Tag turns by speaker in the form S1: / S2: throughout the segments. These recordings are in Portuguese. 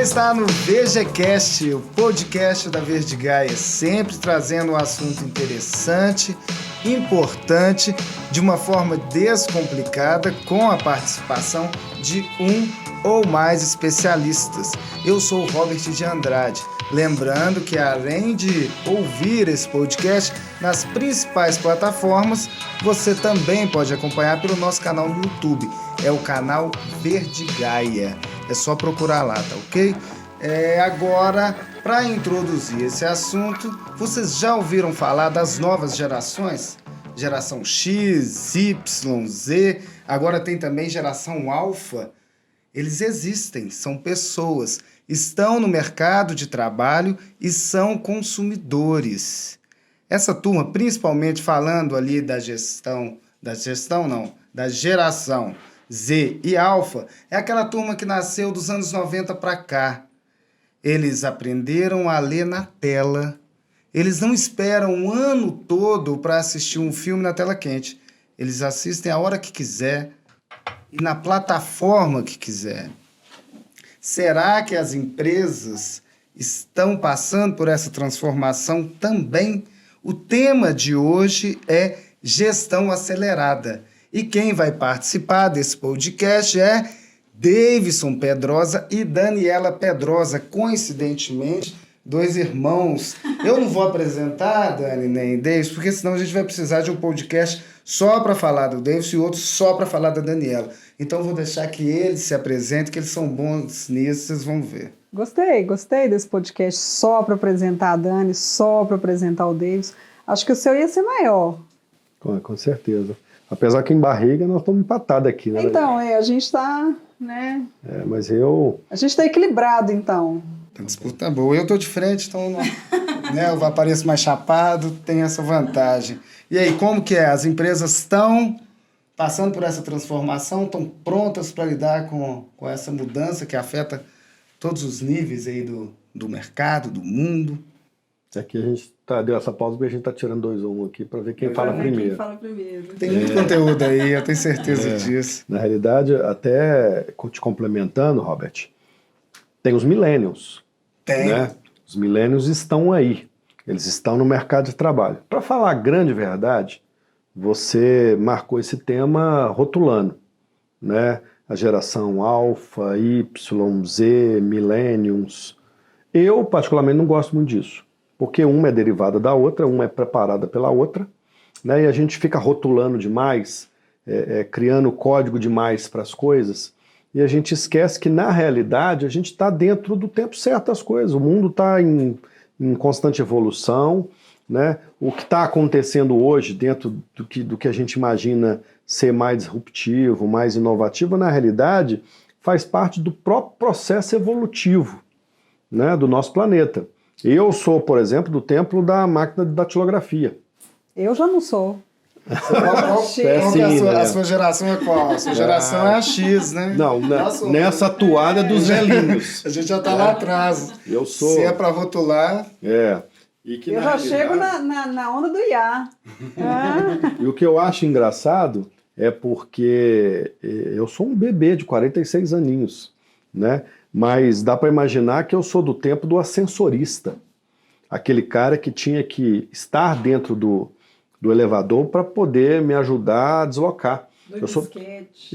S1: Você está no VGCast, o podcast da Verdigaia, sempre trazendo um assunto interessante, importante, de uma forma descomplicada, com a participação de um ou mais especialistas. Eu sou o Robert de Andrade. Lembrando que além de ouvir esse podcast nas principais plataformas, você também pode acompanhar pelo nosso canal no YouTube. É o canal Verdigaia. É só procurar lá, tá ok? Agora, para introduzir esse assunto, vocês já ouviram falar das novas gerações? Geração X, Y, Z, agora tem também geração Alfa. Eles existem, são pessoas, estão no mercado de trabalho e são consumidores. Essa turma, principalmente falando ali da geração Z e Alfa, é aquela turma que nasceu dos anos 90 para cá. Eles aprenderam a ler na tela. Eles não esperam um ano todo para assistir um filme na tela quente. Eles assistem a hora que quiser e na plataforma que quiser. Será que as empresas estão passando por essa transformação também? O tema de hoje é gestão acelerada. E quem vai participar desse podcast é Davidson Pedrosa e Daniela Pedrosa, coincidentemente, dois irmãos. Eu não vou apresentar, Dani, nem Davidson, porque senão a gente vai precisar de um podcast só para falar do Davidson e outro só para falar da Daniela. Então eu vou deixar que eles se apresentem, que eles são bons nisso, vocês vão ver.
S2: Gostei desse podcast só para apresentar a Dani, só para apresentar o Davidson. Acho que o seu ia ser maior.
S3: Com certeza. Apesar que em barriga nós estamos empatados aqui, né?
S2: Então, a gente está, né?
S3: Mas eu...
S2: A gente está equilibrado, então.
S1: A disputa boa. Eu estou de frente, então eu apareço mais chapado, tem essa vantagem. E aí, como que é? As empresas estão passando por essa transformação, estão prontas para lidar com essa mudança que afeta todos os níveis aí do mercado, do mundo?
S3: Aqui a gente deu essa pausa porque a gente está tirando 2 ou 1 aqui para ver quem fala primeiro.
S1: Tem muito conteúdo aí, eu tenho certeza disso.
S3: Na realidade, até te complementando, Robert, tem os millennials.
S1: Tem.
S3: Né? Os millennials estão aí. Eles estão no mercado de trabalho. Para falar a grande verdade, você marcou esse tema rotulando, né? A geração Alpha, Y, Z, Millennials. Eu, particularmente, não gosto muito disso, porque uma é derivada da outra, uma é preparada pela outra, né? E a gente fica rotulando demais, criando código demais para as coisas, e a gente esquece que, na realidade, a gente está dentro do tempo certo das coisas. O mundo está em constante evolução, né? O que está acontecendo hoje dentro do que a gente imagina ser mais disruptivo, mais inovativo, na realidade faz parte do próprio processo evolutivo, né, do nosso planeta. Eu sou, por exemplo, do tempo da máquina de datilografia.
S2: Eu já não sou.
S1: A sua geração é qual? A sua geração é a X, né?
S3: Não, nessa toalha dos velhinhos.
S1: A gente já está lá atrás.
S3: Eu sou.
S1: Se é para rotular...
S3: E que
S2: eu já chego na onda do IA.
S3: E o que eu acho engraçado é porque eu sou um bebê de 46 aninhos, né? Mas dá para imaginar que eu sou do tempo do ascensorista. Aquele cara que tinha que estar dentro do elevador para poder me ajudar a deslocar. Eu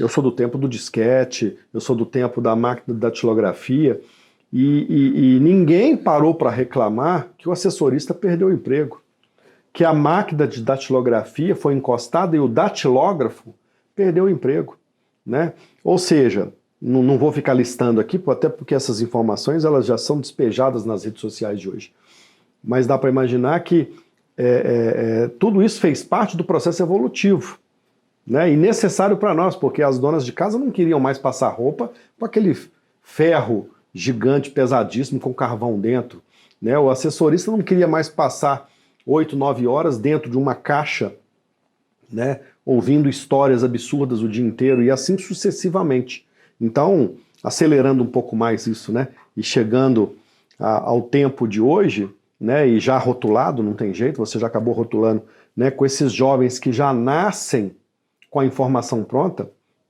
S3: sou do tempo do disquete, eu sou do tempo da máquina de datilografia. E ninguém parou para reclamar que o assessorista perdeu o emprego, que a máquina de datilografia foi encostada e o datilógrafo perdeu o emprego, né? Ou seja, não vou ficar listando aqui, até porque essas informações elas já são despejadas nas redes sociais de hoje, mas dá para imaginar que tudo isso fez parte do processo evolutivo, né? E necessário para nós, porque as donas de casa não queriam mais passar roupa com aquele ferro gigante, pesadíssimo, com carvão dentro, né? O assessorista não queria mais passar 8, 9 horas dentro de uma caixa, né? Ouvindo histórias absurdas o dia inteiro e assim sucessivamente. Então, acelerando um pouco mais isso, né? E chegando ao tempo de hoje, né? E já rotulado, não tem jeito, você já acabou rotulando, né? Com esses jovens que já nascem com a informação pronta,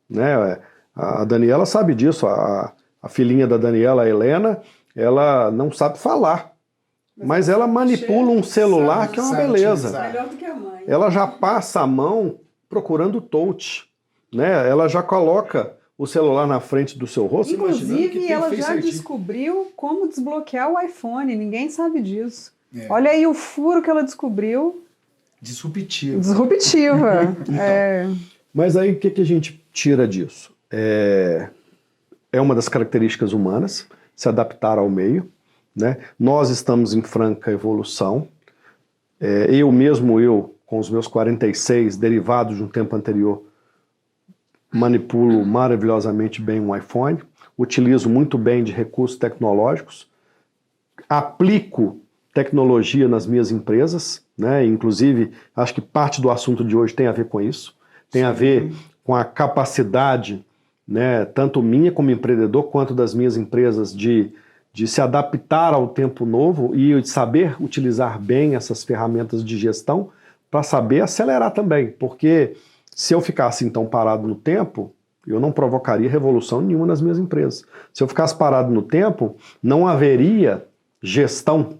S3: né? A Daniela sabe disso, A filhinha da Daniela, a Helena, ela não sabe falar, mas ela manipula um celular que é uma beleza.
S2: Melhor do que a mãe.
S3: Ela já passa a mão procurando o touch, né? Ela já coloca o celular na frente do seu rosto.
S2: Inclusive, ela já descobriu como desbloquear o iPhone. Ninguém sabe disso. Olha aí o furo que ela descobriu. Disruptiva.
S3: Então, mas aí o que a gente tira disso? É uma das características humanas, se adaptar ao meio, né? Nós estamos em franca evolução. Eu, com os meus 46, derivados de um tempo anterior, manipulo maravilhosamente bem um iPhone, utilizo muito bem de recursos tecnológicos, aplico tecnologia nas minhas empresas, né? Inclusive, acho que parte do assunto de hoje tem a ver com isso, tem a ver com a capacidade, né, tanto minha como empreendedor, quanto das minhas empresas de se adaptar ao tempo novo e de saber utilizar bem essas ferramentas de gestão para saber acelerar também, porque se eu ficasse então parado no tempo, eu não provocaria revolução nenhuma nas minhas empresas. Se eu ficasse parado no tempo, não haveria gestão,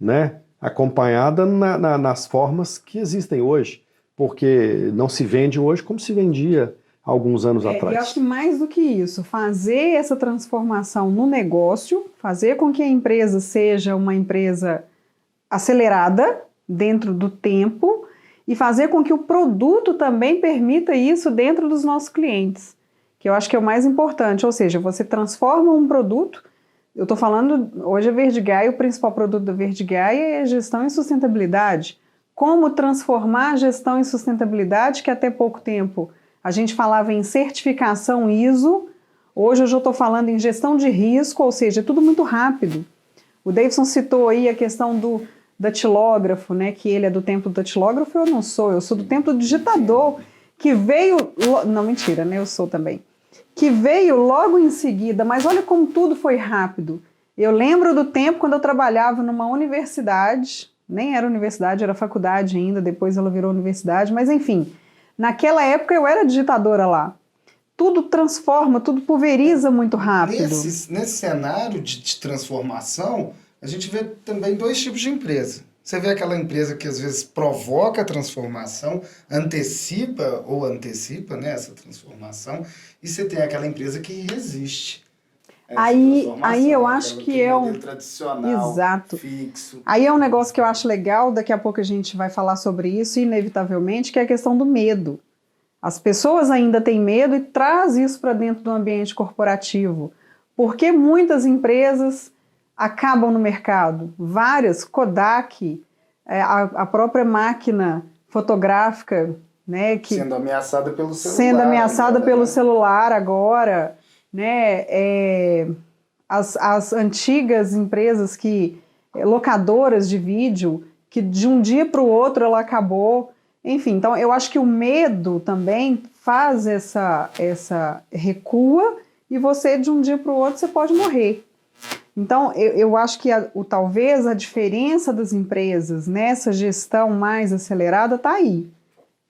S3: né, acompanhada nas formas que existem hoje, porque não se vende hoje como se vendia alguns anos atrás.
S2: Eu acho que mais do que isso, fazer essa transformação no negócio, fazer com que a empresa seja uma empresa acelerada dentro do tempo e fazer com que o produto também permita isso dentro dos nossos clientes, que eu acho que é o mais importante, ou seja, você transforma um produto, eu estou falando, hoje a Verdigaia, o principal produto da Verdigaia é gestão e sustentabilidade. Como transformar a gestão e sustentabilidade, que até pouco tempo a gente falava em certificação ISO, hoje eu já estou falando em gestão de risco, ou seja, é tudo muito rápido. O Davidson citou aí a questão do datilógrafo, né, que ele é do tempo do datilógrafo, eu não sou, eu sou do tempo do digitador, que veio, não, mentira, né, eu sou também, que veio logo em seguida, mas olha como tudo foi rápido. Eu lembro do tempo quando eu trabalhava numa universidade, nem era universidade, era faculdade ainda, depois ela virou universidade, mas enfim, naquela época eu era digitadora lá. Tudo transforma, tudo pulveriza muito rápido.
S1: Nesse cenário de transformação, a gente vê também dois tipos de empresa. Você vê aquela empresa que às vezes provoca a transformação, antecipa, né, essa transformação, e você tem aquela empresa que resiste.
S2: Aí eu acho que é um
S1: tradicional,
S2: exato.
S1: Fixo.
S2: Aí é um negócio que eu acho legal, daqui a pouco a gente vai falar sobre isso, inevitavelmente, que é a questão do medo. As pessoas ainda têm medo e traz isso para dentro do ambiente corporativo. Porque muitas empresas acabam no mercado. Várias, Kodak, a própria máquina fotográfica, né, que
S1: sendo ameaçada pelo celular.
S2: Sendo ameaçada pelo celular agora, né, as antigas empresas locadoras de vídeo, que de um dia para o outro ela acabou. Enfim, então eu acho que o medo também faz essa recua e você de um dia para o outro você pode morrer. Então eu acho que talvez a diferença das empresas nessa gestão mais acelerada está aí.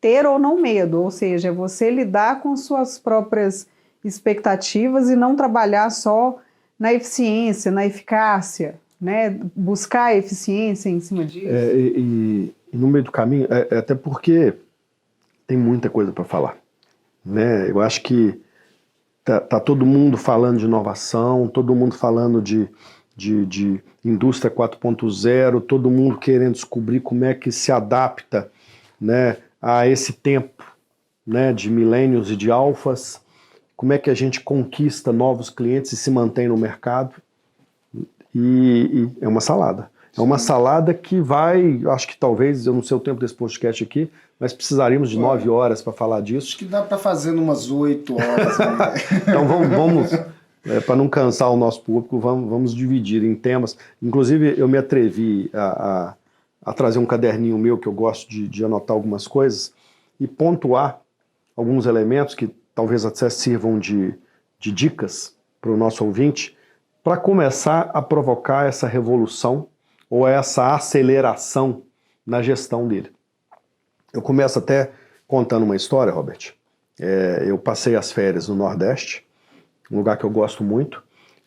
S2: Ter ou não medo, ou seja, você lidar com suas próprias expectativas e não trabalhar só na eficiência, na eficácia, né? Buscar a eficiência em cima disso.
S3: E no meio do caminho, até porque tem muita coisa para falar, né? Eu acho que tá todo mundo falando de inovação, todo mundo falando de indústria 4.0, todo mundo querendo descobrir como é que se adapta, né, a esse tempo, né, de milênios e de alfas, como é que a gente conquista novos clientes e se mantém no mercado. E é uma salada. É uma salada que vai, acho que talvez, eu não sei o tempo desse podcast aqui, mas precisaríamos de 9 horas para falar disso.
S1: Acho que dá para fazer umas 8 horas. Né?
S3: Então vamos para não cansar o nosso público, vamos dividir em temas. Inclusive, eu me atrevi a trazer um caderninho meu, que eu gosto de anotar algumas coisas, e pontuar alguns elementos que talvez até sirvam de dicas para o nosso ouvinte, para começar a provocar essa revolução ou essa aceleração na gestão dele. Eu começo até contando uma história, Robert. Eu passei as férias no Nordeste, um lugar que eu gosto muito,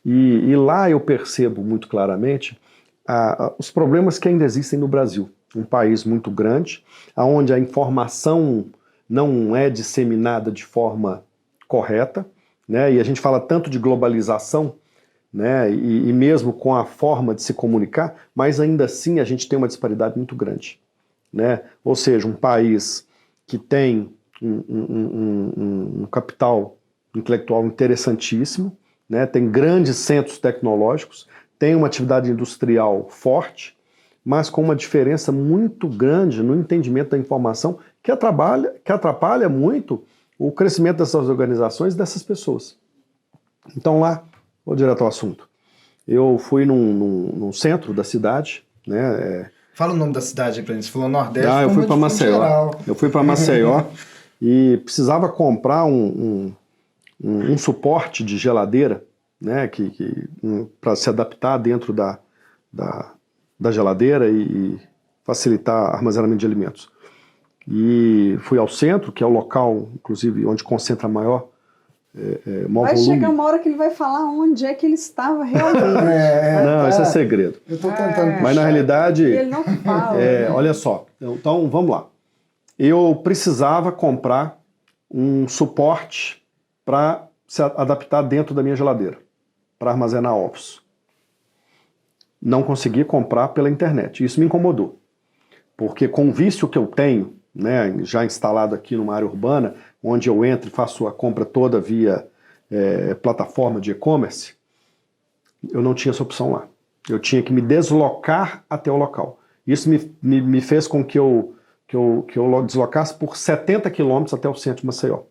S3: E lá eu percebo muito claramente os problemas que ainda existem no Brasil. Um país muito grande, onde a informação não é disseminada de forma correta, né? E a gente fala tanto de globalização, né? E mesmo com a forma de se comunicar, mas ainda assim a gente tem uma disparidade muito grande, né? Ou seja, um país que tem um capital intelectual interessantíssimo, né? Tem grandes centros tecnológicos, tem uma atividade industrial forte, mas com uma diferença muito grande no entendimento da informação que atrapalha muito o crescimento dessas organizações e dessas pessoas. Então lá, vou direto ao assunto. Eu fui num centro da cidade, né?
S1: Fala o nome da cidade aí pra gente. Você falou Nordeste.
S3: Eu fui para Maceió.
S1: Geral.
S3: Eu fui para Maceió e precisava comprar um suporte de geladeira, né? Para se adaptar dentro da geladeira e facilitar o armazenamento de alimentos. E fui ao centro, que é o local, inclusive, onde concentra maior
S2: vai
S3: volume.
S2: chegar uma hora que ele vai falar onde é que ele estava realmente.
S3: Não, isso é segredo.
S1: Eu estou tentando.
S3: Mas na realidade,
S2: ele não fala.
S3: Olha só. Então vamos lá. Eu precisava comprar um suporte para se adaptar dentro da minha geladeira, para armazenar ovos. Não consegui comprar pela internet. Isso me incomodou. Porque com o vício que eu tenho, né, já instalado aqui numa área urbana, onde eu entro e faço a compra toda via plataforma de e-commerce, eu não tinha essa opção lá. Eu tinha que me deslocar até o local. Isso me fez com que eu deslocasse por 70 quilômetros até o centro de Maceió.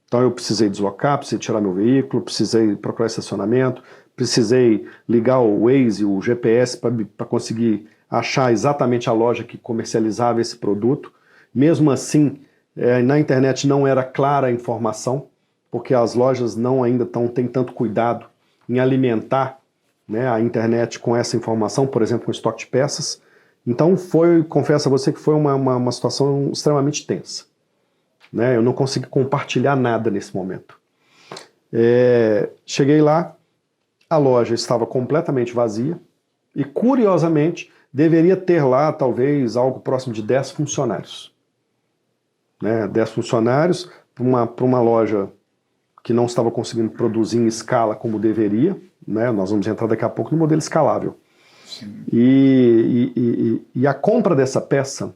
S3: Então eu precisei deslocar, precisei tirar meu veículo, precisei procurar estacionamento, precisei ligar o Waze, o GPS, para conseguir achar exatamente a loja que comercializava esse produto. Mesmo assim, na internet não era clara a informação, porque as lojas ainda têm tanto cuidado em alimentar, né, a internet com essa informação, por exemplo, com estoque de peças. Então confesso a você que foi uma situação extremamente tensa, né? Eu não consegui compartilhar nada nesse momento. Cheguei lá, a loja estava completamente vazia e, curiosamente, deveria ter lá talvez algo próximo de 10 funcionários. Né? 10 funcionários para uma loja que não estava conseguindo produzir em escala como deveria, né? Nós vamos entrar daqui a pouco no modelo escalável. E a compra dessa peça,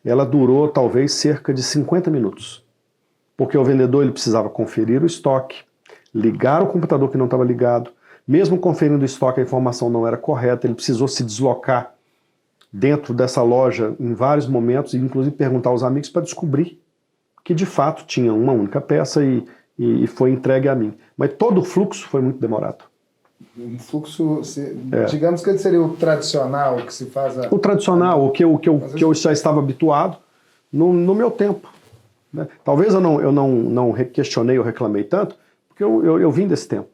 S3: ela durou talvez cerca de 50 minutos, porque o vendedor ele precisava conferir o estoque, ligar o computador que não estava ligado, mesmo conferindo o estoque a informação não era correta, ele precisou se deslocar dentro dessa loja em vários momentos, e inclusive perguntar aos amigos para descobrir que de fato tinha uma única peça e foi entregue a mim. Mas todo o fluxo foi muito demorado.
S1: Um fluxo, digamos que ele seria o tradicional, o que se faz...
S3: O tradicional, o que eu já estava habituado no meu tempo. Né? Talvez eu não questionei ou reclamei tanto, porque eu vim desse tempo.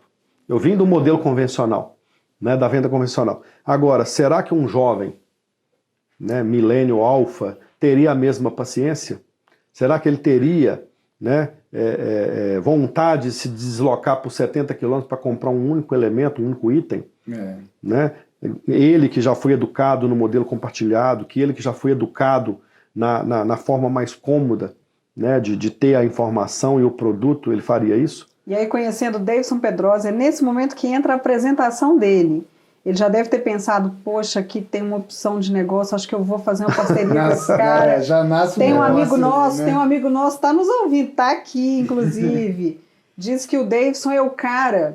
S3: Eu vim do modelo convencional, né, da venda convencional. Agora, será que um jovem, né, milênio alfa, teria a mesma paciência? Será que ele teria, né, vontade de se deslocar por 70 quilômetros para comprar um único elemento, um único item? Né? Ele que já foi educado no modelo compartilhado, ele que já foi educado na forma mais cômoda, né, de ter a informação e o produto, ele faria isso?
S2: E aí, conhecendo o Davidson Pedrosa, é nesse momento que entra a apresentação dele. Ele já deve ter pensado, poxa, aqui tem uma opção de negócio, acho que eu vou fazer uma parceria com esse cara.
S1: Já nasce
S2: tem um amigo
S1: nosso,
S2: né? Tem um amigo nosso, está nos ouvindo, está aqui, inclusive. Diz que o Davidson é o cara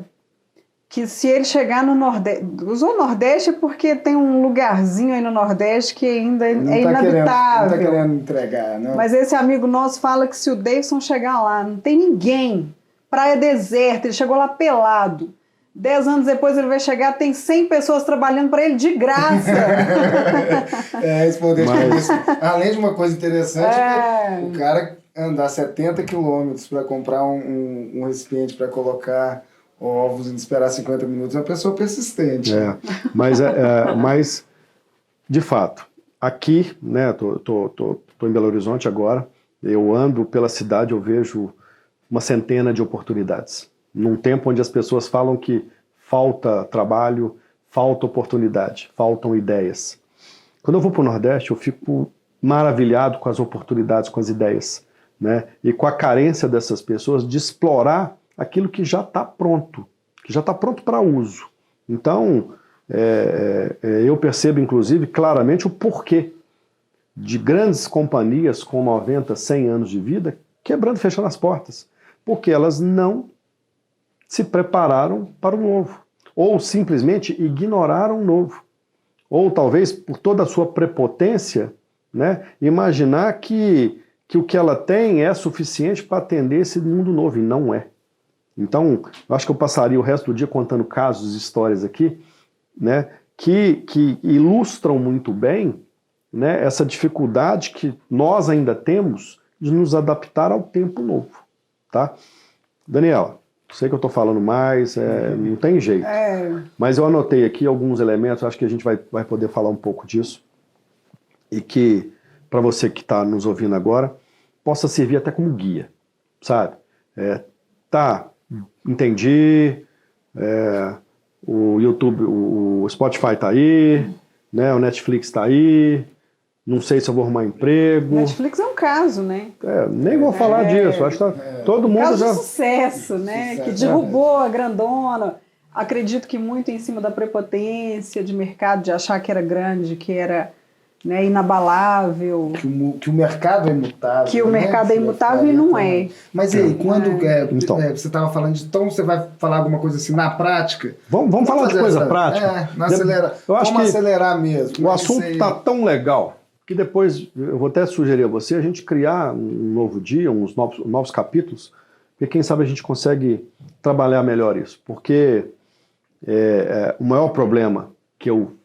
S2: que, se ele chegar no Nordeste... Usou o Nordeste porque tem um lugarzinho aí no Nordeste que ainda é inabitável.
S1: Não está querendo entregar, não.
S2: Mas esse amigo nosso fala que se o Davidson chegar lá, não tem ninguém, praia deserta, ele chegou lá pelado. 10 anos depois ele vai chegar, tem 100 pessoas trabalhando para ele de graça.
S1: Além de uma coisa interessante, que o cara andar 70 quilômetros para comprar um recipiente para colocar ovos e esperar 50 minutos é uma pessoa persistente.
S3: Mas, de fato, aqui, né, tô em Belo Horizonte agora, eu ando pela cidade, eu vejo uma centena de oportunidades. Num tempo onde as pessoas falam que falta trabalho, falta oportunidade, faltam ideias. Quando eu vou para o Nordeste, eu fico maravilhado com as oportunidades, com as ideias, né? E com a carência dessas pessoas de explorar aquilo que já está pronto para uso. Então, eu percebo, inclusive, claramente o porquê de grandes companhias com 90, 100 anos de vida quebrando e fechando as portas, porque elas não se prepararam para o novo, ou simplesmente ignoraram o novo, ou talvez por toda a sua prepotência, né, imaginar que o que ela tem é suficiente para atender esse mundo novo, e não é. Então, eu acho que eu passaria o resto do dia contando casos e histórias aqui, né, que ilustram muito bem, né, essa dificuldade que nós ainda temos de nos adaptar ao tempo novo, tá? Daniela, sei que eu estou falando mais, não tem jeito, mas eu anotei aqui alguns elementos, acho que a gente vai poder falar um pouco disso, e que, para você que está nos ouvindo agora, possa servir até como guia, sabe? Entendi, o YouTube, o Spotify está aí, né, o Netflix está aí, não sei se eu vou arrumar emprego.
S2: Netflix é um caso, né?
S3: Nem vou falar disso. Acho que todo mundo
S2: caso
S3: já...
S2: de sucesso, né? Que derrubou a grandona. Acredito que muito em cima da prepotência de mercado, de achar que era grande, que era, né, inabalável.
S1: Que o mercado é imutável.
S2: Que o mercado é imutável e não é.
S1: Mas e aí, quando então, você estava falando de... Então você vai falar alguma coisa assim na prática?
S3: Vamos falar de coisa prática?
S1: Vamos acelerar mesmo.
S3: O assunto está tão legal que depois eu vou até sugerir a você a gente criar um novo dia, uns novos capítulos, porque quem sabe a gente consegue trabalhar melhor isso. Porque o maior problema que eu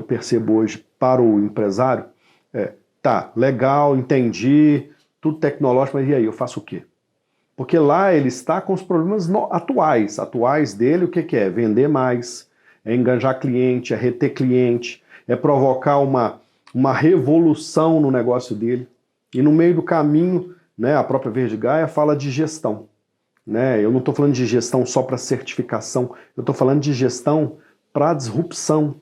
S3: percebo hoje para o empresário legal, entendi, tudo tecnológico, mas e aí, eu faço o quê? Porque lá ele está com os problemas atuais dele, o que é? Vender mais, é enganjar cliente, é reter cliente, é provocar uma revolução no negócio dele. E no meio do caminho, né, a própria Verde Gaia fala de gestão. Né? Eu não estou falando de gestão só para certificação, eu estou falando de gestão para disrupção,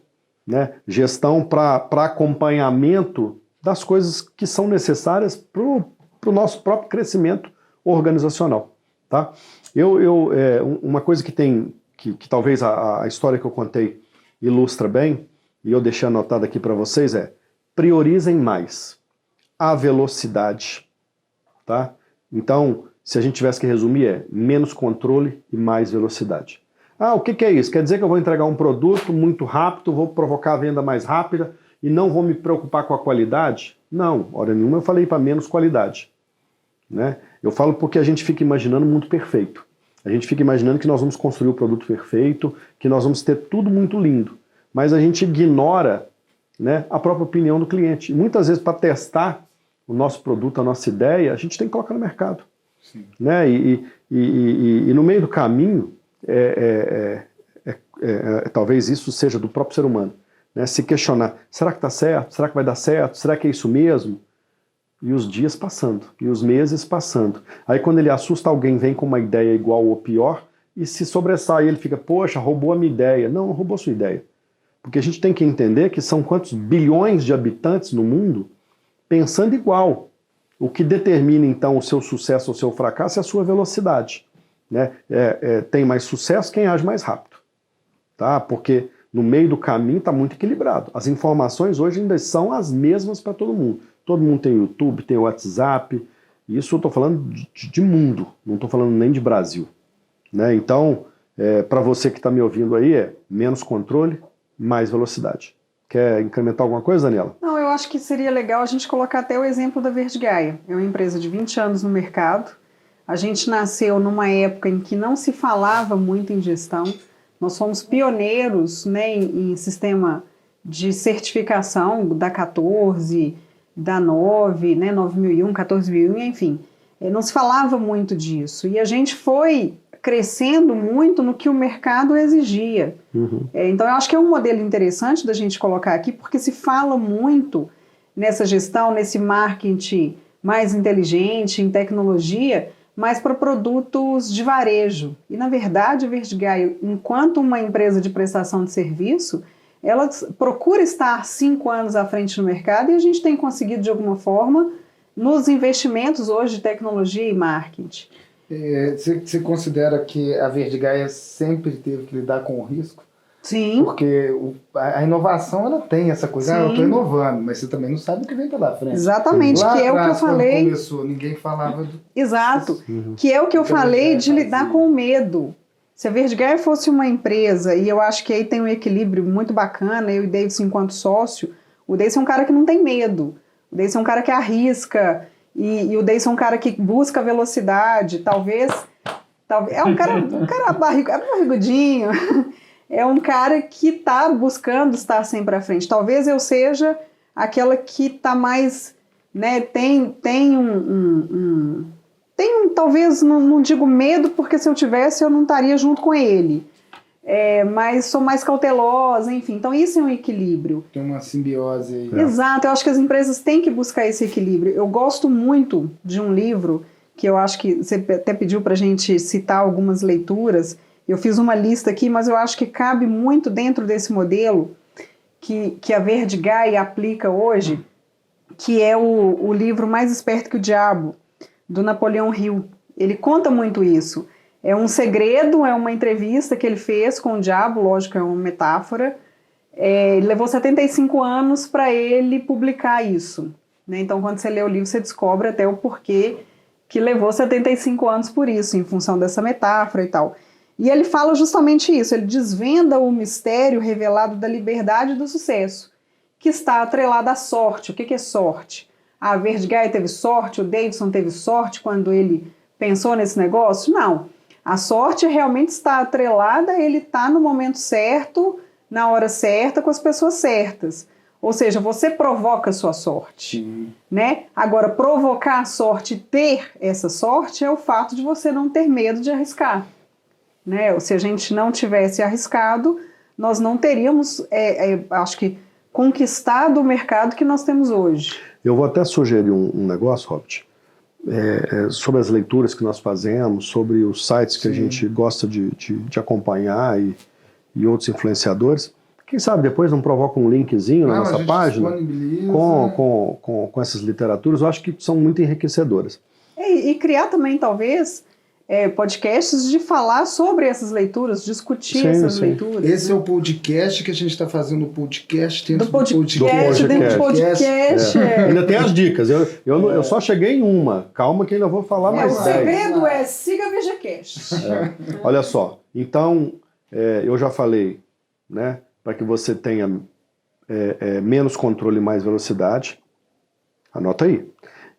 S3: né? Gestão para acompanhamento das coisas que são necessárias para o nosso próprio crescimento organizacional. Tá? Uma coisa que talvez a história que eu contei ilustra bem, e eu deixei anotado aqui para vocês, priorizem mais a velocidade. Tá? Então, se a gente tivesse que resumir, menos controle e mais velocidade. O que é isso? Quer dizer que eu vou entregar um produto muito rápido, vou provocar a venda mais rápida e não vou me preocupar com a qualidade? Não, hora nenhuma eu falei para menos qualidade. Né? Eu falo porque a gente fica imaginando muito perfeito. A gente fica imaginando que nós vamos construir o produto perfeito, que nós vamos ter tudo muito lindo. Mas a gente ignora, né, a própria opinião do cliente. E muitas vezes, para testar o nosso produto, a nossa ideia, a gente tem que colocar no mercado. Sim. Né? E no meio do caminho, talvez isso seja do próprio ser humano. Né? Se questionar, será que está certo? Será que vai dar certo? Será que é isso mesmo? E os dias passando, e os meses passando. Aí quando ele assusta alguém, vem com uma ideia igual ou pior, e se sobressai, ele fica, poxa, roubou a minha ideia. Não roubou a sua ideia. Porque a gente tem que entender que são quantos bilhões de habitantes no mundo pensando igual. O que determina, então, o seu sucesso ou o seu fracasso é a sua velocidade. Né? Tem mais sucesso quem age mais rápido. Tá? Porque no meio do caminho está muito equilibrado. As informações hoje ainda são as mesmas para todo mundo. Todo mundo tem YouTube, tem WhatsApp. Isso eu estou falando de mundo, não estou falando nem de Brasil. Né? Então, para você que está me ouvindo aí, menos controle, mais velocidade. Quer incrementar alguma coisa, Daniela?
S2: Não, eu acho que seria legal a gente colocar até o exemplo da Verde Gaia. É uma empresa de 20 anos no mercado. A gente nasceu numa época em que não se falava muito em gestão. Nós fomos pioneiros, né, em sistema de certificação da 14, da 9, né, 9001, 14001, enfim. Não se falava muito disso. E a gente foi crescendo muito no que o mercado exigia. Uhum. Então, eu acho que é um modelo interessante da gente colocar aqui, porque se fala muito nessa gestão, nesse marketing mais inteligente, em tecnologia, mas para produtos de varejo. E, na verdade, a Verdigaio, enquanto uma empresa de prestação de serviço, ela procura estar 5 anos à frente no mercado e a gente tem conseguido, de alguma forma, nos investimentos hoje de tecnologia e marketing.
S1: Você considera que a Verdigaia sempre teve que lidar com o risco?
S2: Sim.
S1: Porque a inovação, ela tem essa coisa, eu estou inovando, mas você também não sabe o que vem pela frente.
S2: Exatamente,
S1: lá
S2: que é
S1: atrás,
S2: o que eu falei.
S1: Quando começou, ninguém falava do...
S2: Exato, que é o que eu falei de lidar com o medo. Se a Verdigaia fosse uma empresa, e eu acho que aí tem um equilíbrio muito bacana, eu e o Davidson enquanto sócio, o Davidson é um cara que não tem medo, o Davidson é um cara que arrisca, e o Davidson é um cara que busca velocidade, talvez é um cara barrigudinho, é um cara que está buscando estar sempre à frente. Talvez eu seja aquela que está mais, né, tem talvez, não digo medo, porque se eu tivesse eu não estaria junto com ele, mas sou mais cautelosa, enfim, então isso é um equilíbrio.
S1: Tem uma simbiose aí.
S2: Exato, eu acho que as empresas têm que buscar esse equilíbrio. Eu gosto muito de um livro, que eu acho que você até pediu para a gente citar algumas leituras, eu fiz uma lista aqui, mas eu acho que cabe muito dentro desse modelo que a Verdigaia aplica hoje, que é o livro Mais Esperto que o Diabo, do Napoleão Hill. Ele conta muito isso. É um segredo, é uma entrevista que ele fez com o diabo, lógico, é uma metáfora. Ele levou 75 anos para ele publicar isso, né? Então, quando você lê o livro, você descobre até o porquê que levou 75 anos por isso, em função dessa metáfora e tal. E ele fala justamente isso, ele desvenda o mistério revelado da liberdade e do sucesso, que está atrelado à sorte. O que é sorte? A Verdigaia teve sorte, o Davidson teve sorte quando ele pensou nesse negócio? Não. A sorte realmente está atrelada a ele estar no momento certo, na hora certa, com as pessoas certas. Ou seja, você provoca a sua sorte, né? Agora, provocar a sorte e ter essa sorte é o fato de você não ter medo de arriscar, né? Se a gente não tivesse arriscado, nós não teríamos, acho que, conquistado o mercado que nós temos hoje.
S3: Eu vou até sugerir um negócio, Robert, sobre as leituras que nós fazemos, sobre os sites que a gente gosta de acompanhar e outros influenciadores. Quem sabe depois não provoca um linkzinho na nossa página com essas literaturas. Eu acho que são muito enriquecedoras.
S2: E criar também, talvez, podcasts de falar sobre essas leituras, discutir essas leituras.
S1: Esse é o podcast que a gente está fazendo, o podcast dentro do
S2: podcast. Dentro do podcast.
S3: Ainda tem as dicas. Eu só cheguei em uma. Calma que ainda vou falar mais 10.
S2: O segredo é siga a VGCast.
S3: Olha só. Então, eu já falei, né, para que você tenha menos controle e mais velocidade. Anota aí.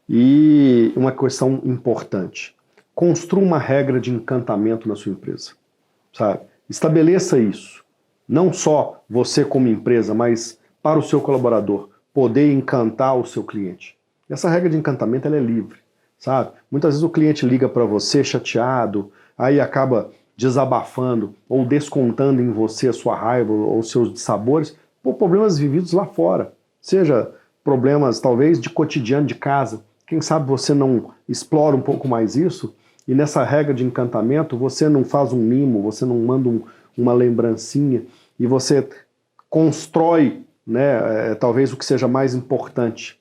S3: E uma questão importante. Construa uma regra de encantamento na sua empresa, sabe? Estabeleça isso. Não só você como empresa, mas para o seu colaborador poder encantar o seu cliente. Essa regra de encantamento ela é livre, sabe? Muitas vezes o cliente liga para você chateado, aí acaba desabafando ou descontando em você a sua raiva ou seus dissabores por problemas vividos lá fora. Seja problemas talvez de cotidiano de casa. Quem sabe você não explora um pouco mais isso? E nessa regra de encantamento, você não faz um mimo, você não manda uma lembrancinha, e você constrói, né, talvez o que seja mais importante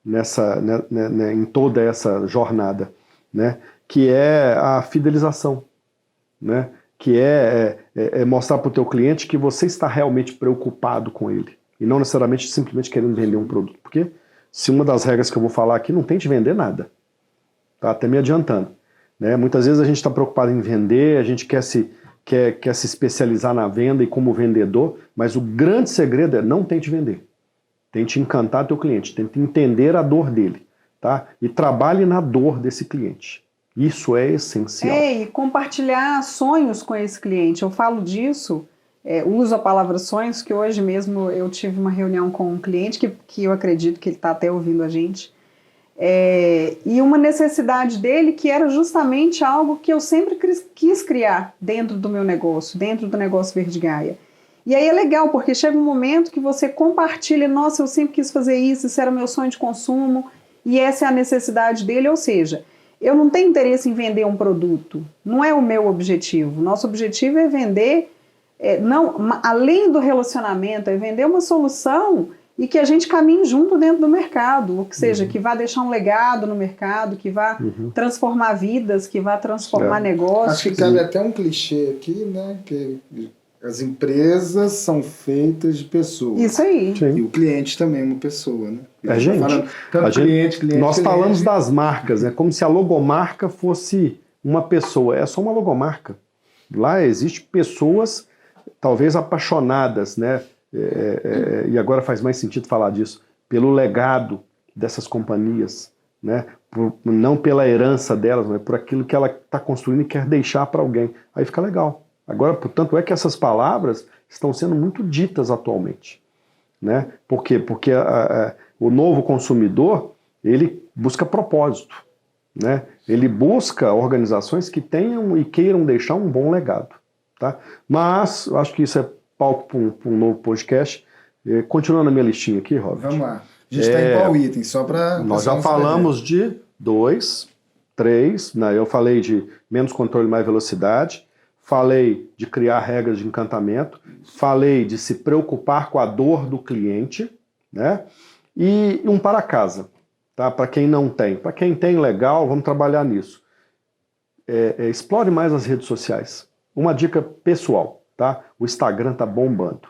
S3: em toda essa jornada, né, que é a fidelização, né, que é mostrar para o teu cliente que você está realmente preocupado com ele, e não necessariamente simplesmente querendo vender um produto. Porque se uma das regras que eu vou falar aqui não tente vender nada, tá? Até me adiantando. Né? Muitas vezes a gente está preocupado em vender, a gente quer se especializar na venda e como vendedor, mas o grande segredo é não tente vender. Tente encantar teu cliente, tente entender a dor dele, tá? E trabalhe na dor desse cliente. Isso é essencial.
S2: E compartilhar sonhos com esse cliente. Eu falo disso, uso a palavra sonhos, que hoje mesmo eu tive uma reunião com um cliente que eu acredito que ele está até ouvindo a gente. E uma necessidade dele que era justamente algo que eu sempre quis criar dentro do meu negócio, dentro do negócio Verdigaia. E aí é legal, porque chega um momento que você compartilha, nossa, eu sempre quis fazer isso era meu sonho de consumo, e essa é a necessidade dele, ou seja, eu não tenho interesse em vender um produto. Não é o meu objetivo. Nosso objetivo é vender, além do relacionamento, é vender uma solução e que a gente caminhe junto dentro do mercado, ou que seja, que vá deixar um legado no mercado, que vá transformar vidas, que vá transformar negócios.
S1: Acho que cabe até um clichê aqui, né? Que as empresas são feitas de pessoas.
S2: Isso aí.
S3: Sim.
S1: E o cliente também é uma pessoa, né?
S3: Nós falamos das marcas, né? Como se a logomarca fosse uma pessoa. É só uma logomarca. Lá existem pessoas, talvez apaixonadas, né? E agora faz mais sentido falar disso, pelo legado dessas companhias, né? Não pela herança delas, mas por aquilo que ela está construindo e quer deixar para alguém. Aí fica legal. Agora, portanto, é que essas palavras estão sendo muito ditas atualmente, né? Por quê? Porque o novo consumidor, ele busca propósito, né? Ele busca organizações que tenham e queiram deixar um bom legado, tá? Mas, eu acho que isso é palco para um novo podcast. Continuando a minha listinha aqui, Robert.
S1: Vamos lá. A gente está em qual item? Só para
S3: nós já falamos de 2, 3, né? Eu falei de menos controle, mais velocidade. Falei de criar regras de encantamento. Falei de se preocupar com a dor do cliente, né? E um para casa, tá? Para quem não tem. Para quem tem, legal, vamos trabalhar nisso. Explore mais as redes sociais. Uma dica pessoal, tá? O Instagram tá bombando.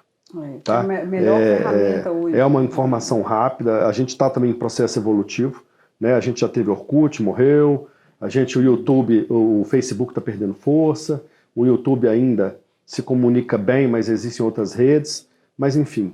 S3: Tá?
S2: É a melhor ferramenta hoje.
S3: É uma informação rápida. A gente está também em processo evolutivo, né? A gente já teve Orkut, morreu. O YouTube, o Facebook está perdendo força. O YouTube ainda se comunica bem, mas existem outras redes. Mas enfim,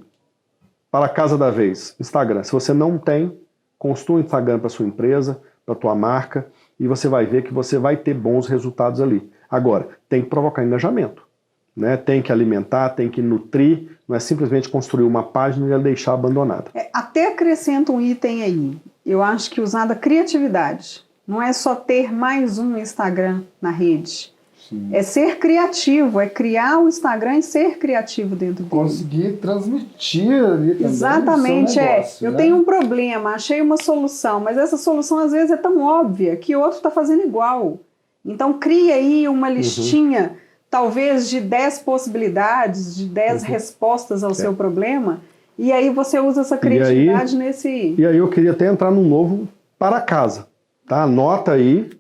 S3: para a casa da vez, Instagram. Se você não tem, construa um Instagram para sua empresa, para tua marca, e você vai ver que você vai ter bons resultados ali. Agora, tem que provocar engajamento, né? Tem que alimentar, tem que nutrir, não é simplesmente construir uma página e a deixar abandonada.
S2: Até acrescento um item aí. Eu acho que usar a criatividade. Não é só ter mais um Instagram na rede. Sim. É ser criativo, é criar o Instagram e ser criativo dentro dele.
S1: Conseguir transmitir ali também.
S2: Exatamente,
S1: negócio,
S2: Eu
S1: né?
S2: tenho um problema, achei uma solução, mas essa solução às vezes é tão óbvia que o outro está fazendo igual. Então cria aí uma listinha, talvez de 10 possibilidades, de 10 respostas ao seu problema, e aí você usa essa criatividade nesse...
S3: E aí eu queria até entrar num novo para casa, tá? Anota aí.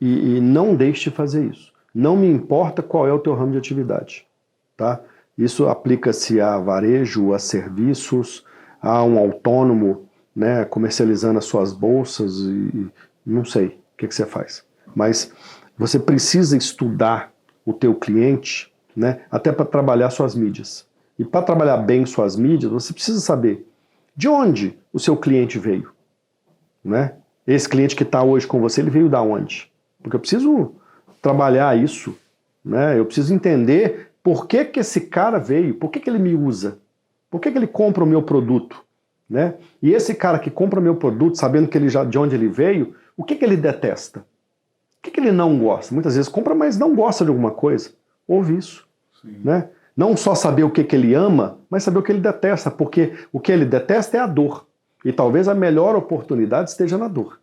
S3: E não deixe de fazer isso. Não me importa qual é o teu ramo de atividade, tá? Isso aplica-se a varejo, a serviços, a um autônomo, né, comercializando as suas bolsas e não sei o que você faz. Mas você precisa estudar o teu cliente, né, até para trabalhar suas mídias. E para trabalhar bem suas mídias, você precisa saber de onde o seu cliente veio, né? Esse cliente que está hoje com você, ele veio da onde? Porque eu preciso trabalhar isso, né? Eu preciso entender por que esse cara veio, por que ele me usa, por que ele compra o meu produto, né? E esse cara que compra o meu produto, sabendo que de onde ele veio, o que ele detesta? O que ele não gosta? Muitas vezes compra, mas não gosta de alguma coisa. Ouve isso, né? Não só saber o que ele ama, mas saber o que ele detesta, porque o que ele detesta é a dor. E talvez a melhor oportunidade esteja na dor.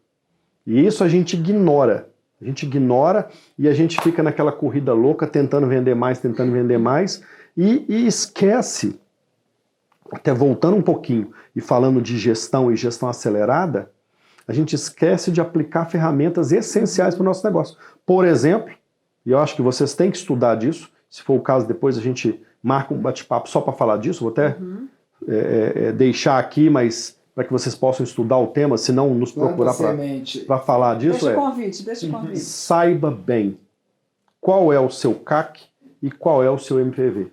S3: E isso a gente ignora. A gente ignora e a gente fica naquela corrida louca, tentando vender mais e esquece, até voltando um pouquinho e falando de gestão e gestão acelerada, a gente esquece de aplicar ferramentas essenciais para o nosso negócio. Por exemplo, e eu acho que vocês têm que estudar disso, se for o caso depois a gente marca um bate-papo só para falar disso, vou até deixar aqui, mas... para que vocês possam estudar o tema, se não nos procurar para falar disso.
S2: Deixa o convite.
S3: Saiba bem qual é o seu CAC e qual é o seu MPV,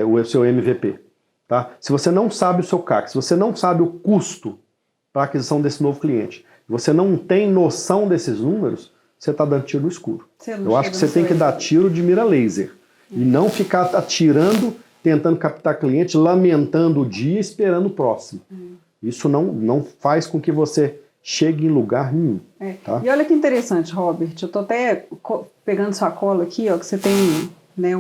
S3: o seu MVP. Tá? Se você não sabe o seu CAC, se você não sabe o custo para a aquisição desse novo cliente, você não tem noção desses números, você está dando tiro no escuro. Eu acho que você tem que dar tiro de mira laser e não ficar atirando, tentando captar cliente, lamentando o dia, esperando o próximo. Isso não faz com que você chegue em lugar nenhum. Tá?
S2: E olha que interessante, Robert, eu estou até pegando sua cola aqui, ó, que você tem, né,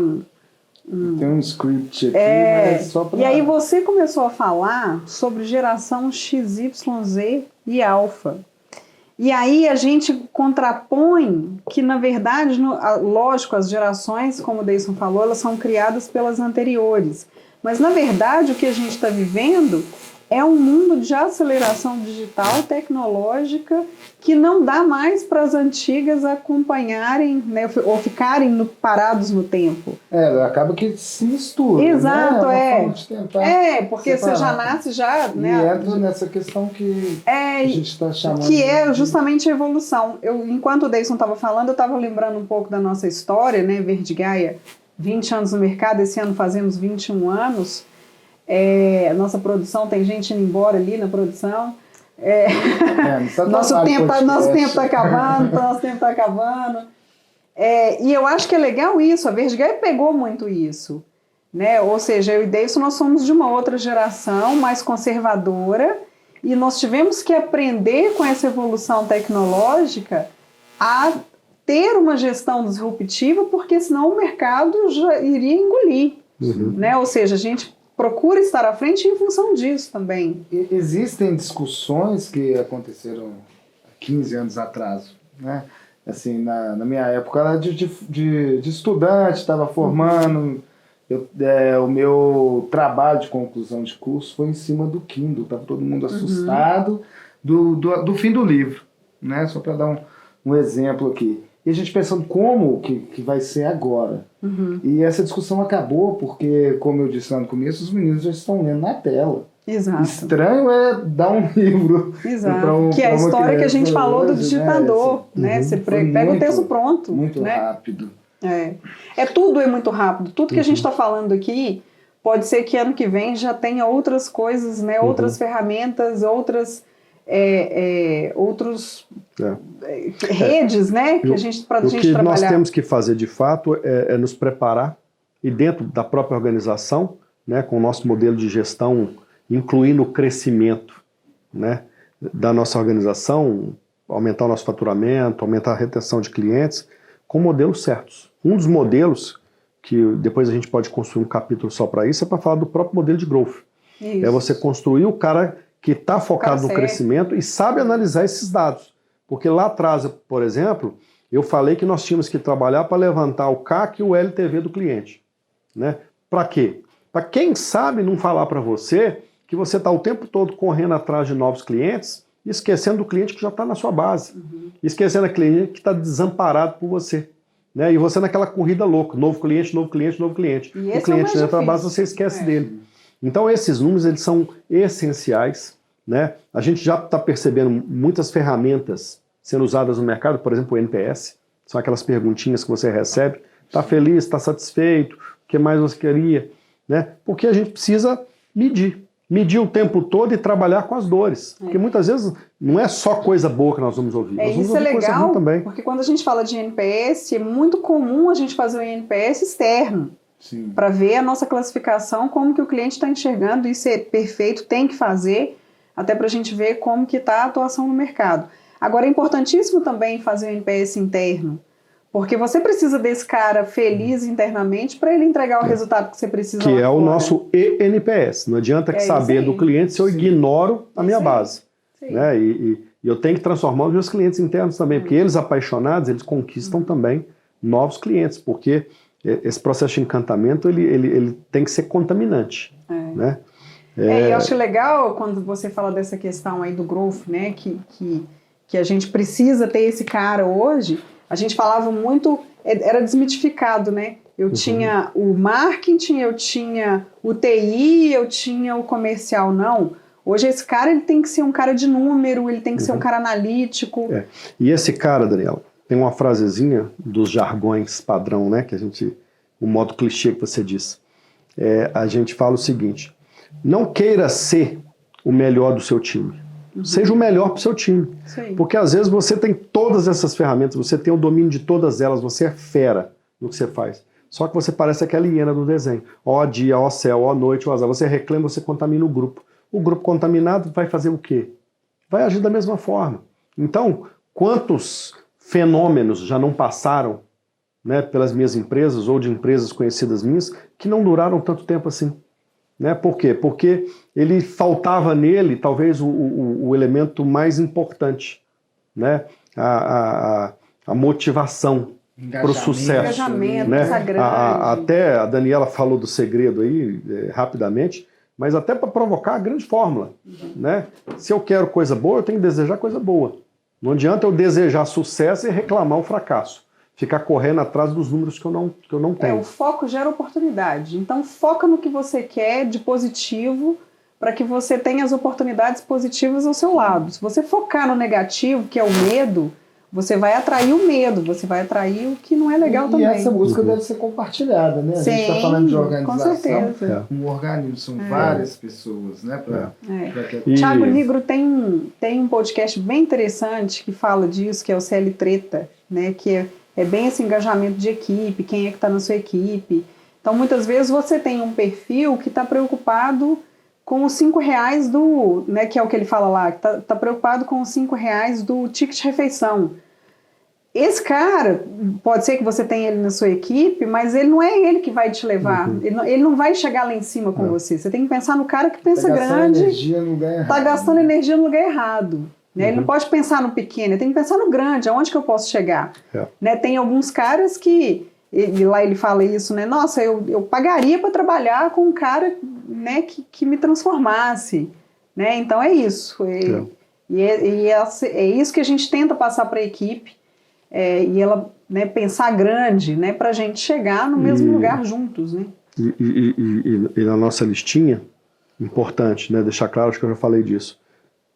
S1: tem um script aqui, mas só para...
S2: E aí você começou a falar sobre geração XYZ e alfa. E aí a gente contrapõe que, na verdade, lógico, as gerações, como o Deison falou, elas são criadas pelas anteriores. Mas, na verdade, o que a gente está vivendo é um mundo de aceleração digital, tecnológica, que não dá mais para as antigas acompanharem, né, ou ficarem parados no tempo.
S1: Acaba que se mistura.
S2: Exato,
S1: né?
S2: Porque
S1: separar.
S2: Você já nasce já...
S1: E
S2: né,
S1: entra nessa questão que a gente está chamando...
S2: Que é justamente a evolução. Enquanto o Deison estava falando, eu estava lembrando um pouco da nossa história, né, Verdigaia, 20 anos no mercado, esse ano fazemos 21 anos. Nossa produção, tem gente indo embora ali na produção. Nosso tempo está acabando. E eu acho que é legal isso, a Verdigaia pegou muito isso. Né? Ou seja, eu e Deison, nós somos de uma outra geração, mais conservadora, e nós tivemos que aprender com essa evolução tecnológica a ter uma gestão disruptiva, porque senão o mercado já iria engolir. Né? Ou seja, a gente procura estar à frente em função disso também.
S1: Existem discussões que aconteceram há 15 anos atrás, né? Assim, na minha época, era de estudante, estava formando. O meu trabalho de conclusão de curso foi em cima do Kindle, estava todo mundo assustado do fim do livro, né? Só para dar um exemplo aqui. E a gente pensando como que vai ser agora. E essa discussão acabou porque, como eu disse lá no começo, os meninos já estão lendo na tela.
S2: Exato.
S1: Estranho é dar um livro.
S2: Exato. Que é a história que a gente falou do digitador. Né? Você pega o texto pronto.
S1: Muito
S2: né?
S1: rápido.
S2: Tudo é muito rápido. Tudo que a gente está falando aqui, pode ser que ano que vem já tenha outras coisas, né? Outras ferramentas, outras redes, né? Que a gente, pra gente trabalhar.
S3: O que nós temos que fazer de fato é nos preparar e dentro da própria organização, né? Com o nosso modelo de gestão, incluindo o crescimento, né? Da nossa organização, aumentar o nosso faturamento, aumentar a retenção de clientes, com modelos certos. Um dos modelos, que depois a gente pode construir um capítulo só para isso, é para falar do próprio modelo de growth. Isso. É você construir o cara que está focado no crescimento e sabe analisar esses dados. Porque lá atrás, por exemplo, eu falei que nós tínhamos que trabalhar para levantar o CAC e o LTV do cliente. Né? Para quê? Para quem sabe não falar para você que você está o tempo todo correndo atrás de novos clientes, esquecendo do cliente que já está na sua base. Esquecendo do cliente que está desamparado por você. Né? E você naquela corrida louca, novo cliente, novo cliente, novo cliente.
S2: E
S3: o cliente entra na base, você esquece dele. Então esses números eles são essenciais. Né? A gente já está percebendo muitas ferramentas sendo usadas no mercado, por exemplo o NPS, são aquelas perguntinhas que você recebe, está feliz, está satisfeito, o que mais você queria? Né? Porque a gente precisa medir o tempo todo e trabalhar com as dores. Porque muitas vezes não é só coisa boa que nós vamos ouvir. Nós vamos
S2: isso
S3: ouvir
S2: é legal,
S3: coisa ruim também.
S2: Porque quando a gente fala de NPS, é muito comum a gente fazer o NPS externo. Para ver a nossa classificação, como que o cliente está enxergando, isso é perfeito, tem que fazer, até para a gente ver como que está a atuação no mercado. Agora é importantíssimo também fazer o NPS interno, porque você precisa desse cara feliz internamente para ele entregar o resultado que você precisa.
S3: Que é
S2: fora.
S3: O nosso ENPS. Não adianta saber do cliente se eu ignoro a minha base. Né? E eu tenho que transformar os meus clientes internos também, porque eles apaixonados, eles conquistam também novos clientes, porque esse processo de encantamento ele tem que ser contaminante. Né?
S2: E eu acho legal quando você fala dessa questão aí do growth, né? Que a gente precisa ter esse cara hoje. A gente falava muito, era desmitificado, né? Eu tinha o marketing, eu tinha o TI, eu tinha o comercial. Não. Hoje esse cara ele tem que ser um cara de número, ele tem que ser um cara analítico.
S3: E esse cara, Daniela, tem uma frasezinha dos jargões padrão, né? Que o modo clichê que você diz. A gente fala o seguinte: não queira ser o melhor do seu time. Seja o melhor para o seu time.
S2: Sim.
S3: Porque às vezes você tem todas essas ferramentas, você tem o domínio de todas elas, você é fera no que você faz. Só que você parece aquela hiena do desenho. Ó dia, ó céu, ó noite, ó azar. Você reclama, você contamina o grupo. O grupo contaminado vai fazer o quê? Vai agir da mesma forma. Então, quantos fenômenos já não passaram, né, pelas minhas empresas ou de empresas conhecidas minhas que não duraram tanto tempo assim? Né? Por quê? Porque ele faltava nele talvez o elemento mais importante, né, a motivação para o sucesso.
S2: Engajamento,
S3: né?
S2: essa grande.
S3: Até a Daniela falou do segredo aí, rapidamente, mas até para provocar a grande fórmula. Né? Se eu quero coisa boa, eu tenho que desejar coisa boa. Não adianta eu desejar sucesso e reclamar o fracasso. Ficar correndo atrás dos números que eu não tenho.
S2: O foco gera oportunidade. Então, foca no que você quer de positivo para que você tenha as oportunidades positivas ao seu lado. Se você focar no negativo, que é o medo, você vai atrair o medo, você vai atrair o que não é legal também.
S1: E essa busca deve ser compartilhada, né? A gente está falando de organização,
S2: com certeza.
S1: Um organismo, são várias pessoas, né?
S2: Thiago Nigro tem um podcast bem interessante que fala disso, que é o CL Treta, né? Que é bem esse engajamento de equipe, quem é que está na sua equipe. Então, muitas vezes você tem um perfil que está preocupado com os R$5 do, né, que é o que ele fala lá, que tá preocupado com os R$5 do ticket de refeição. Esse cara, pode ser que você tenha ele na sua equipe, mas ele não é ele que vai te levar. Ele não vai chegar lá em cima com você. Você tem que pensar no cara que pensa grande. Tá gastando energia no lugar errado. Né? Ele não pode pensar no pequeno, ele tem que pensar no grande, aonde que eu posso chegar. Né? Tem alguns caras que, lá ele fala isso, né? Nossa, eu pagaria para trabalhar com um cara, né, que me transformasse. Né? Então é isso. É isso que a gente tenta passar para a equipe, e ela, né, pensar grande, né, para a gente chegar no mesmo lugar juntos. Né?
S3: E na nossa listinha, importante, né, deixar claro, acho que eu já falei disso.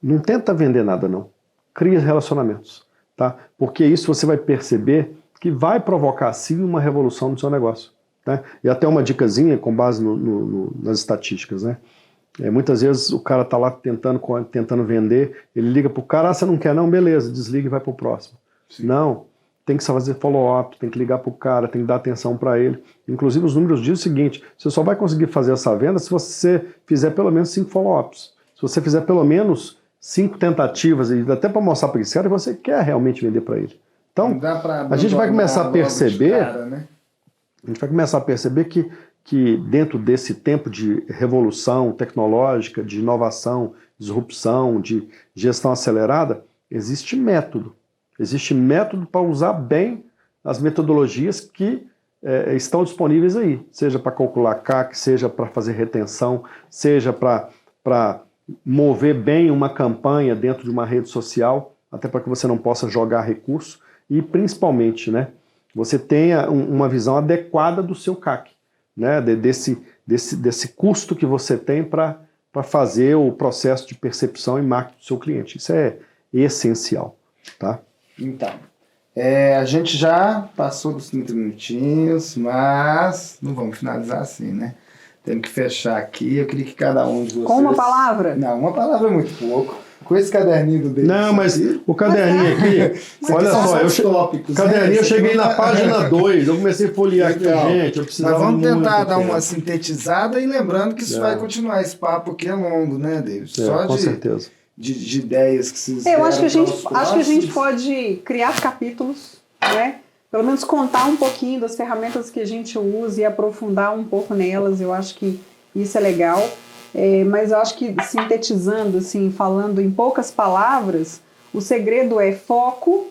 S3: Não tenta vender nada, não. Cria relacionamentos, tá? Porque isso você vai perceber que vai provocar, sim, uma revolução no seu negócio. Né? E até uma dicasinha com base nas estatísticas, né? Muitas vezes o cara está lá tentando vender, ele liga para o cara, você não quer não? Beleza, desliga e vai para o próximo. Sim. Não, tem que fazer follow-up, tem que ligar para o cara, tem que dar atenção para ele. Inclusive os números dizem o seguinte, você só vai conseguir fazer essa venda se você fizer pelo menos 5 follow-ups. Se você fizer pelo menos 5 tentativas, e até para mostrar para esse cara que você quer realmente vender para ele. Então, a gente vai começar a perceber, a gente vai começar a perceber que dentro desse tempo de revolução tecnológica, de inovação, disrupção, de gestão acelerada, existe método. Existe método para usar bem as metodologias que estão disponíveis aí, seja para calcular CAC, seja para fazer retenção, seja para mover bem uma campanha dentro de uma rede social, até para que você não possa jogar recurso, e principalmente, né, você tenha uma visão adequada do seu CAC, né, desse custo que você tem para fazer o processo de percepção e marketing do seu cliente. Isso é essencial. Tá?
S1: Então, a gente já passou dos 30 minutinhos, mas não vamos finalizar assim, né? Temos que fechar aqui. Eu queria que cada um de vocês...
S2: Com uma palavra?
S1: Não, uma palavra é muito pouco. Com esse caderninho do David.
S3: Não, mas o caderninho aqui, olha só, caderninho eu cheguei na página 2, eu comecei a folhear aqui, gente, eu precisava.
S1: Mas vamos tentar dar uma sintetizada e lembrando que isso vai continuar, esse papo aqui é longo, né, David?
S3: Com certeza.
S1: De ideias que vocês
S2: eu acho que a gente pode criar capítulos, né? Pelo menos contar um pouquinho das ferramentas que a gente usa e aprofundar um pouco nelas. Eu acho que isso é legal. Mas eu acho que, sintetizando, assim, falando em poucas palavras, o segredo é foco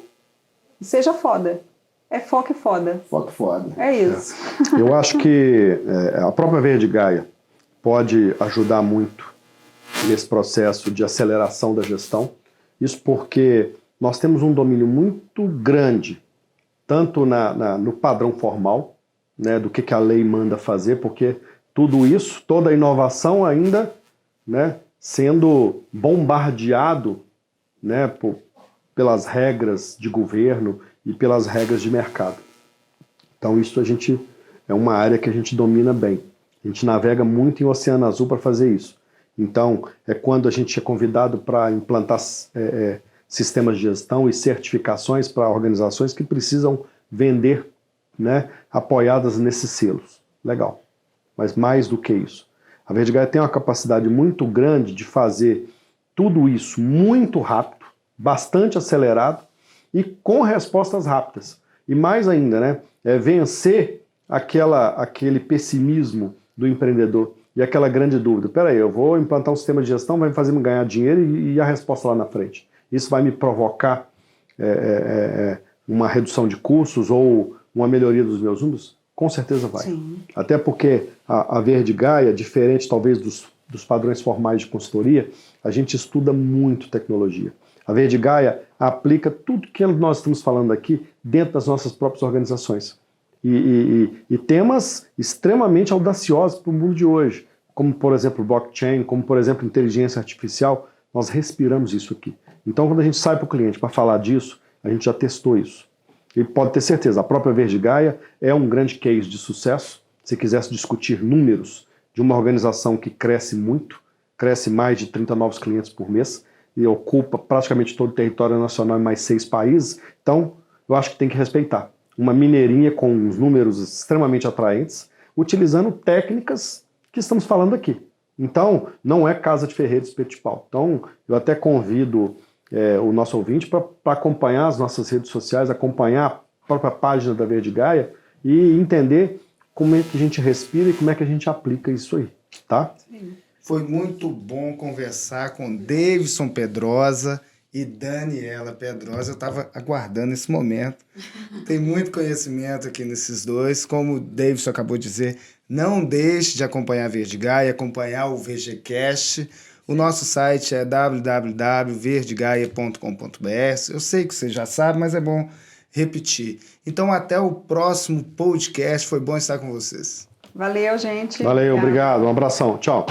S2: e seja foda. É foco e foda.
S1: Foco e foda.
S2: É isso.
S3: Eu acho que a própria Verde Gaia pode ajudar muito nesse processo de aceleração da gestão. Isso porque nós temos um domínio muito grande, tanto no padrão formal, né, do que a lei manda fazer, porque tudo isso, toda a inovação ainda, né, sendo bombardeado, né, pelas regras de governo e pelas regras de mercado. Então isso é uma área que a gente domina bem. A gente navega muito em Oceano Azul para fazer isso. Então, quando a gente é convidado para implantar sistemas de gestão e certificações para organizações que precisam vender, né, apoiadas nesses selos. Legal. Mas mais do que isso, a Verde Gaia tem uma capacidade muito grande de fazer tudo isso muito rápido, bastante acelerado e com respostas rápidas. E mais ainda, né, vencer aquele pessimismo do empreendedor e aquela grande dúvida. Peraí, eu vou implantar um sistema de gestão, vai me fazer me ganhar dinheiro e a resposta lá na frente. Isso vai me provocar uma redução de custos ou uma melhoria dos meus números? Com certeza vai.
S2: Sim.
S3: Até porque a Verde Gaia, diferente talvez dos padrões formais de consultoria, a gente estuda muito tecnologia. A Verde Gaia aplica tudo que nós estamos falando aqui dentro das nossas próprias organizações. E temas extremamente audaciosos para o mundo de hoje, como, por exemplo, blockchain, como, por exemplo, inteligência artificial. Nós respiramos isso aqui. Então, quando a gente sai para o cliente para falar disso, a gente já testou isso. E pode ter certeza, a própria Verde Gaia é um grande case de sucesso. Se quisesse discutir números de uma organização que cresce muito, cresce mais de 30 novos clientes por mês e ocupa praticamente todo o território nacional em mais 6 países, então eu acho que tem que respeitar. Uma mineirinha com uns números extremamente atraentes, utilizando técnicas que estamos falando aqui. Então, não é casa de ferreiro espeto de pau. Então, eu até convido o nosso ouvinte para acompanhar as nossas redes sociais, acompanhar a própria página da Verde Gaia e entender como é que a gente respira e como é que a gente aplica isso aí, tá?
S2: Sim.
S1: Foi muito bom conversar com Davidson Pedrosa e Daniela Pedrosa. Eu estava aguardando esse momento. Tem muito conhecimento aqui nesses dois. Como o Davidson acabou de dizer, não deixe de acompanhar a Verde Gaia, acompanhar o VGCast. O nosso site é www.verdegaia.com.br. Eu sei que você já sabe, mas é bom repetir. Então, até o próximo podcast. Foi bom estar com vocês.
S2: Valeu, gente.
S3: Valeu, obrigado. Um abração. Tchau.